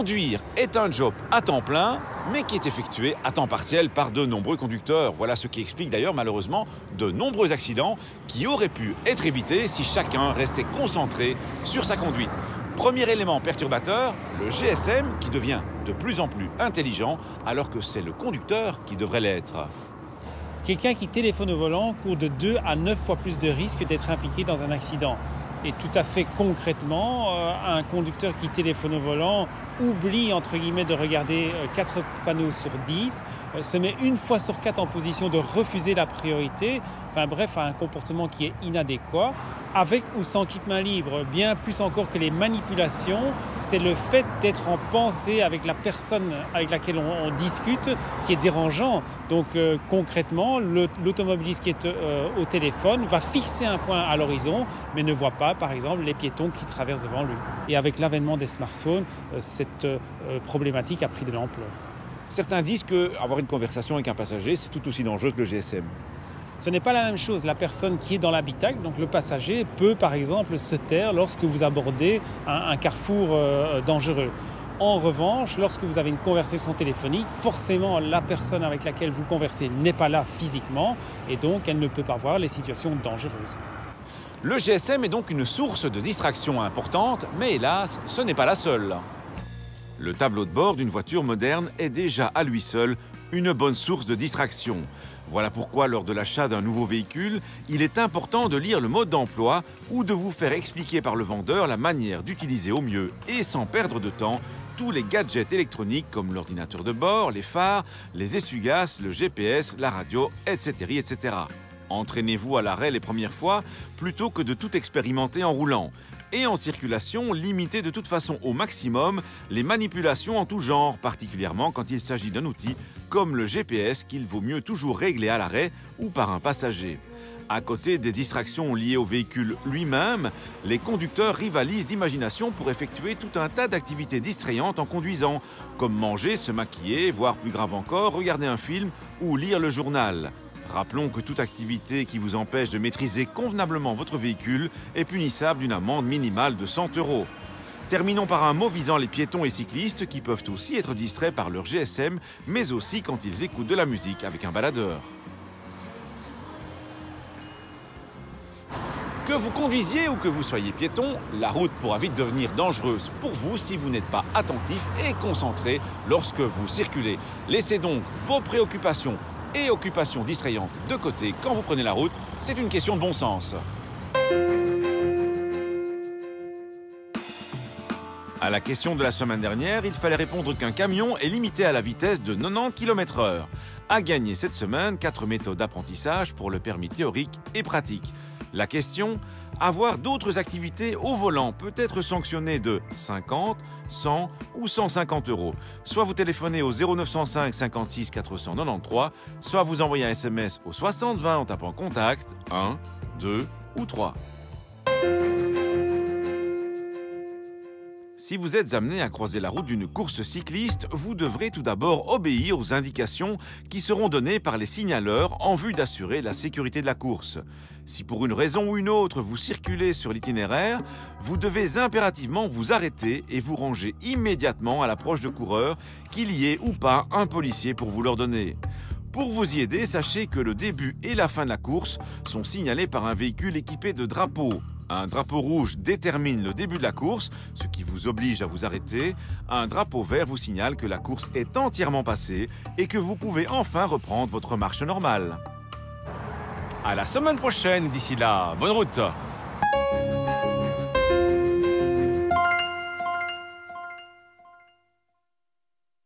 Conduire est un job à temps plein, mais qui est effectué à temps partiel par de nombreux conducteurs. Voilà ce qui explique d'ailleurs malheureusement de nombreux accidents qui auraient pu être évités si chacun restait concentré sur sa conduite. Premier élément perturbateur, le GSM qui devient de plus en plus intelligent alors que c'est le conducteur qui devrait l'être. Quelqu'un qui téléphone au volant court de 2 à 9 fois plus de risques d'être impliqué dans un accident. Et tout à fait concrètement, un conducteur qui téléphone au volant oublie entre guillemets de regarder 4 panneaux sur 10, se met une fois sur 4 en position de refuser la priorité, enfin bref, a un comportement qui est inadéquat. Avec ou sans kit main libre, bien plus encore que les manipulations, c'est le fait d'être en pensée avec la personne avec laquelle on discute qui est dérangeant. Donc concrètement, l'automobiliste qui est au téléphone va fixer un point à l'horizon, mais ne voit pas, par exemple, les piétons qui traversent devant lui. Et avec l'avènement des smartphones, cette problématique a pris de l'ampleur. Certains disent qu'avoir une conversation avec un passager, c'est tout aussi dangereux que le GSM. Ce n'est pas la même chose. La personne qui est dans l'habitacle, donc le passager, peut par exemple se taire lorsque vous abordez un carrefour dangereux. En revanche, lorsque vous avez une conversation téléphonique, forcément la personne avec laquelle vous conversez n'est pas là physiquement et donc elle ne peut pas voir les situations dangereuses. Le GSM est donc une source de distraction importante, mais hélas, ce n'est pas la seule. Le tableau de bord d'une voiture moderne est déjà à lui seul une bonne source de distraction. Voilà pourquoi lors de l'achat d'un nouveau véhicule, il est important de lire le mode d'emploi ou de vous faire expliquer par le vendeur la manière d'utiliser au mieux et sans perdre de temps tous les gadgets électroniques comme l'ordinateur de bord, les phares, les essuie-glaces, le GPS, la radio, etc. etc. Entraînez-vous à l'arrêt les premières fois plutôt que de tout expérimenter en roulant. Et en circulation, limitez de toute façon au maximum les manipulations en tout genre, particulièrement quand il s'agit d'un outil comme le GPS qu'il vaut mieux toujours régler à l'arrêt ou par un passager. À côté des distractions liées au véhicule lui-même, les conducteurs rivalisent d'imagination pour effectuer tout un tas d'activités distrayantes en conduisant, comme manger, se maquiller, voire plus grave encore, regarder un film ou lire le journal. Rappelons que toute activité qui vous empêche de maîtriser convenablement votre véhicule est punissable d'une amende minimale de 100 €. Terminons par un mot visant les piétons et cyclistes qui peuvent aussi être distraits par leur GSM, mais aussi quand ils écoutent de la musique avec un baladeur. Que vous conduisiez ou que vous soyez piéton, la route pourra vite devenir dangereuse pour vous si vous n'êtes pas attentif et concentré lorsque vous circulez. Laissez donc vos préoccupations et occupations distrayantes de côté quand vous prenez la route, c'est une question de bon sens. À la question de la semaine dernière, il fallait répondre qu'un camion est limité à la vitesse de 90 km/h. À gagner cette semaine, 4 méthodes d'apprentissage pour le permis théorique et pratique. La question, avoir d'autres activités au volant peut être sanctionné de 50, 100 ou 150 €. Soit vous téléphonez au 0905 56 493, soit vous envoyez un SMS au 60 20 en tapant contact 1, 2 ou 3. Si vous êtes amené à croiser la route d'une course cycliste, vous devrez tout d'abord obéir aux indications qui seront données par les signaleurs en vue d'assurer la sécurité de la course. Si pour une raison ou une autre vous circulez sur l'itinéraire, vous devez impérativement vous arrêter et vous ranger immédiatement à l'approche de coureurs, qu'il y ait ou pas un policier pour vous l'ordonner. Pour vous y aider, sachez que le début et la fin de la course sont signalés par un véhicule équipé de drapeaux. Un drapeau rouge détermine le début de la course, ce qui vous oblige à vous arrêter. Un drapeau vert vous signale que la course est entièrement passée et que vous pouvez enfin reprendre votre marche normale. À la semaine prochaine, d'ici là, bonne route!